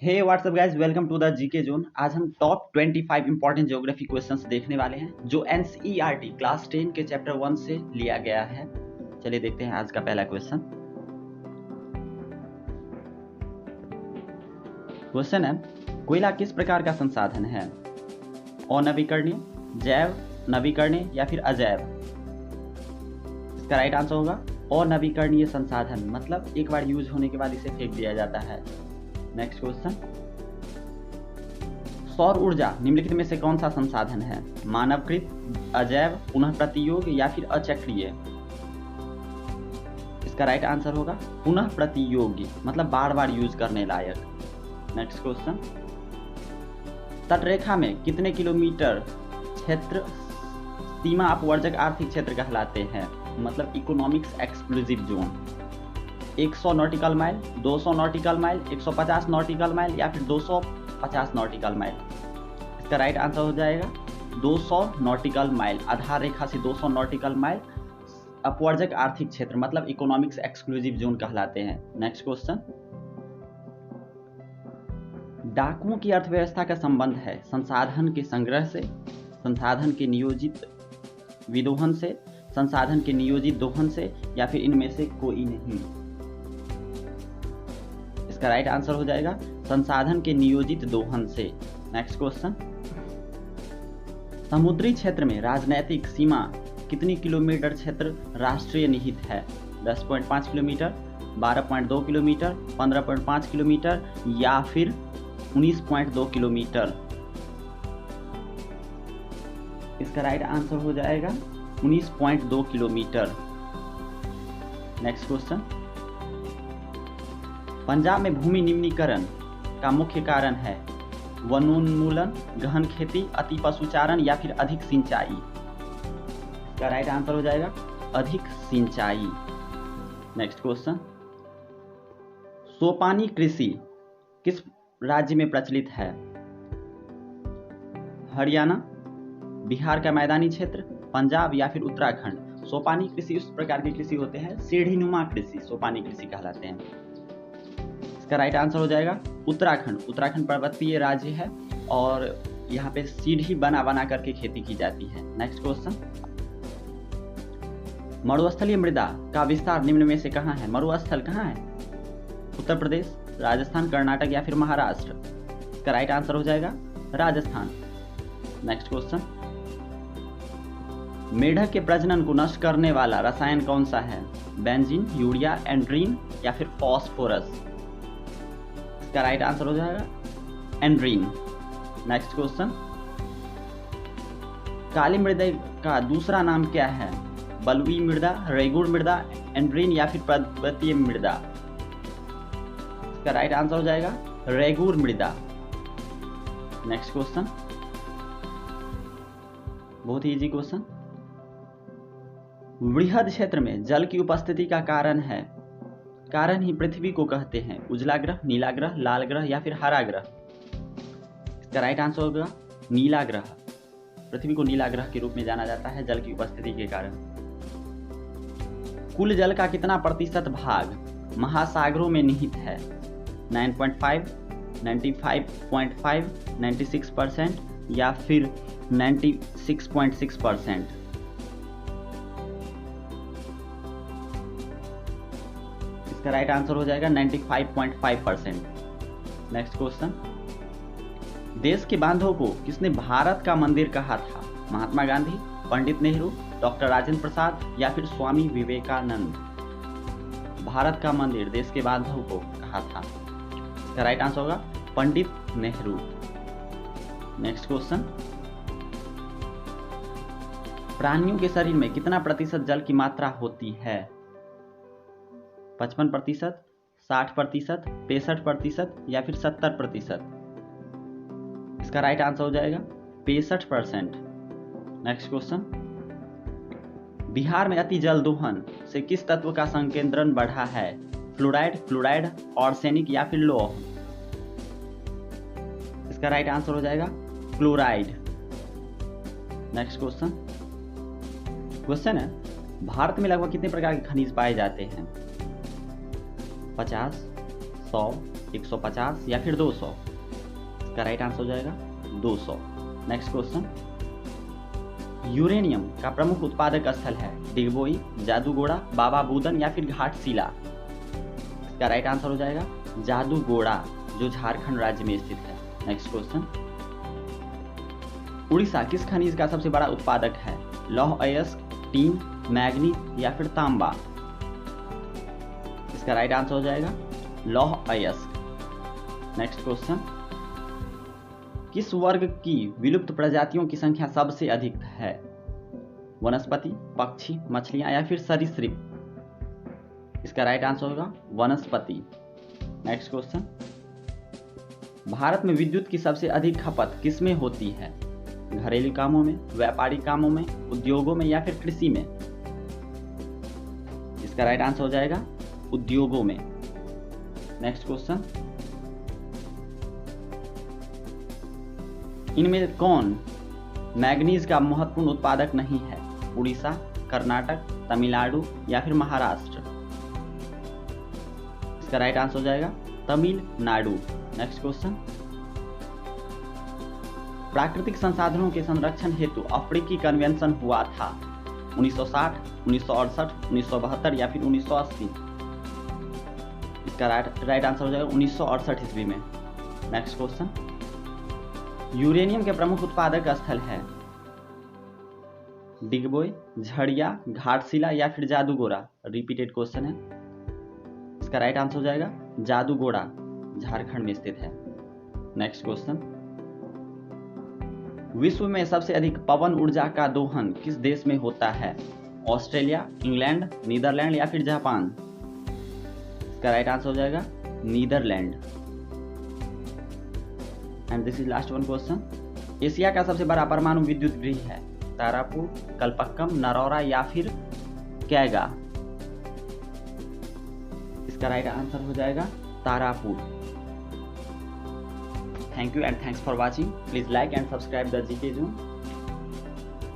Hey what's up guys, welcome to the GK zone. आज हम top 25 important geography questions देखने वाले हैं जो एनसीईआरटी क्लास 10 के चैप्टर 1 से लिया गया है। चलिए देखते हैं आज का पहला क्वेश्चन। क्वेश्चन है, कोयला किस प्रकार का संसाधन है? अनवीकरणीय, जैव, नवीकरणीय या फिर अजैव? इसका राइट आंसर होगा अनवीकरणीय संसाधन, मतलब एक बार यूज होने के बाद इसे फेंक दिया जाता है। नेक्स्ट क्वेश्चन, सौर ऊर्जा निम्नलिखित में से कौन सा संसाधन है? मानवकृत, अजैव, पुनः प्रतियोगी या फिर अचक्रीय? इसका राइट आंसर होगा पुनः प्रतियोगी, मतलब बार बार यूज करने लायक। नेक्स्ट क्वेश्चन, तटरेखा में कितने किलोमीटर क्षेत्र सीमा अपवर्जक आर्थिक क्षेत्र कहलाते हैं, मतलब economics exclusive zone? 100 nautical mile, 200 nautical mile, 150 nautical mile या फिर 250 नॉटिकल माइल? इसका राइट आंसर हो जाएगा 200 नॉटिकल माइल। आधार रेखा से 200 नॉटिकल माइल अपवर्जक आर्थिक क्षेत्र, मतलब इकोनॉमिक्स एक्सक्लूसिव जोन कहलाते हैं। नेक्स्ट क्वेश्चन, डाकुओं की अर्थव्यवस्था का संबंध है संसाधन के संग्रह से, संसाधन के नियोजित विदोहन से, संसाधन के नियोजित दोहन से या फिर इनमें से कोई नहीं? इसका राइट आंसर हो जाएगा संसाधन के नियोजित दोहन से। नेक्स्ट क्वेश्चन, समुद्री क्षेत्र में राजनैतिक सीमा कितनी किलोमीटर क्षेत्र राष्ट्रीय निहित है? 10.5 किलोमीटर, 12.2 किलोमीटर, 15.5 किलोमीटर या फिर 19.2 किलोमीटर? इसका राइट आंसर हो जाएगा 19.2 किलोमीटर। नेक्स्ट क्वेश्चन, पंजाब में भूमि निम्नीकरण का मुख्य कारण है वनोन्मूलन, गहन खेती, अति पशुचारण या फिर अधिक सिंचाई? इसका राइट आंसर हो जाएगा अधिक सिंचाई। नेक्स्ट क्वेश्चन, सोपानी कृषि किस राज्य में प्रचलित है? हरियाणा, बिहार का मैदानी क्षेत्र, पंजाब या फिर उत्तराखंड? सोपानी कृषि उस प्रकार की कृषि होते हैं, सीढ़ीनुमा कृषि सोपानी कृषि कहलाते हैं। इसका राइट आंसर हो जाएगा उत्तराखंड। उत्तराखंड पर्वतीय राज्य है और यहाँ पे सीढ़ी बना बना करके खेती की जाती है। नेक्स्ट क्वेश्चन, मरुस्थलीय मृदा का विस्तार निम्न में से कहाँ है? मरुस्थल कहाँ है? उत्तर प्रदेश, राजस्थान, कर्नाटक या फिर महाराष्ट्र? इसका राइट आंसर हो जाएगा राजस्थान। नेक्स्ट क्वेश्चन, मेढक के प्रजनन को नष्ट करने वाला रसायन कौन सा है? बेंजीन, यूरिया, एंड्रीन या फिर फॉस्फोरस? इसका राइट आंसर हो जाएगा एंड्रीन। नेक्स्ट क्वेश्चन, काली मृदा का दूसरा नाम क्या है? बलुई मृदा, रेगुड़ मृदा, एंड्रीन या फिर पर्वतीय मृदा? इसका राइट आंसर हो जाएगा रेगुड़ मृदा। नेक्स्ट क्वेश्चन, बहुत ही इजी क्वेश्चन, वृहद क्षेत्र में जल की उपस्थिति का कारण ही पृथ्वी को कहते हैं उजला ग्रह, नीला ग्रह, लाल ग्रह या फिर हरा ग्रह? इसका राइट आंसर होगा नीला ग्रह। पृथ्वी को नीला ग्रह के रूप में जाना जाता है जल की उपस्थिति के कारण। कुल जल का कितना प्रतिशत भाग महासागरों में निहित है? 9.5, 95.5, 96% या फिर 96.6%? इसका राइट आंसर हो जाएगा 95.5%। नेक्स्ट क्वेश्चन, देश के बांधों को किसने भारत का मंदिर कहा था? महात्मा गांधी, पंडित नेहरू, डॉक्टर राजेंद्र प्रसाद या फिर स्वामी विवेकानंद? भारत का मंदिर देश के बांधों को कहा था। इसका राइट आंसर होगा पंडित नेहरू। नेक्स्ट क्वेश्चन, प्राणियों के शरीर में कितना प्रतिशत जल की मात्रा होती है? 55%, 60%, 65% या फिर 70%? इसका राइट आंसर हो जाएगा 65%। नेक्स्ट क्वेश्चन, बिहार में अति जल दोहन से किस तत्व का संकेंद्रण बढ़ा है? फ्लोराइड, आर्सेनिक या फिर लौह? इसका राइट आंसर हो जाएगा क्लोराइड। नेक्स्ट क्वेश्चन है, भारत में लगभग कितने प्रकार के खनिज पाए जाते हैं? 50, 100, 150 या फिर 200? इसका राइट आंसर हो जाएगा 200। नेक्स्ट क्वेश्चन, यूरेनियम का प्रमुख उत्पादक स्थल है डिगबोई, जादूगोड़ा, बाबा बुदन या फिर घाटशिला? इसका राइट आंसर हो जाएगा जादूगोड़ा, जो झारखंड राज्य में स्थित है। नेक्स्ट क्वेश्चन, उड़ीसा किस खनिज का सबसे बड़ा उत्पादक है? लौह अयस्क, टीन, मैग्नीज या फिर तांबा? इसका राइट आंसर हो जाएगा लौह अयस्क। नेक्स्ट क्वेश्चन, किस वर्ग की विलुप्त प्रजातियों की संख्या सबसे अधिक है? वनस्पति, पक्षी, मछलियां या फिर सरीसृप? इसका राइट आंसर होगा वनस्पति। नेक्स्ट क्वेश्चन, भारत में विद्युत की सबसे अधिक खपत किसमें होती है? घरेलू कामों में, व्यापारिक कामों में, उद्योगों में या फिर कृषि में? इसका राइट आंसर हो जाएगा उद्योगों में। नेक्स्ट क्वेश्चन, इनमें कौन मैग्नीज का महत्वपूर्ण उत्पादक नहीं है? उड़ीसा, कर्नाटक, तमिलनाडु या फिर महाराष्ट्र? इसका राइट आंसर हो जाएगा तमिलनाडु। नेक्स्ट क्वेश्चन, प्राकृतिक संसाधनों के संरक्षण हेतु अफ्रीकी कन्वेंशन हुआ था 1960, 1968, 1972 या फिर 1980? इसका राइट आंसर हो जाएगा 1968 ईस्वी में। नेक्स्ट क्वेश्चन, यूरेनियम के प्रमुख उत्पादक स्थल है डिगबोई, झड़िया, घाटशिला या फिर जादूगोड़ा? रिपीटेड क्वेश्चन है। इसका राइट आंसर हो जाएगा जादूगोड़ा, झारखंड में स्थित है। नेक्स्ट क्वेश्चन, विश्व में सबसे अधिक पवन ऊर्जा का दोहन किस देश में होता है? ऑस्ट्रेलिया, इंग्लैंड, नीदरलैंड या फिर जापान? इसका राइट आंसर हो जाएगा Netherland. And this is last one question, Asia का सबसे बड़ा परमाणु विद्युत गृह है तारापुर, कल्पक्कम, नरौरा या फिर कैगा? इसका राइट आंसर हो जाएगा Tarapur. Thank you and thanks for watching. Please like and subscribe the GK Zone.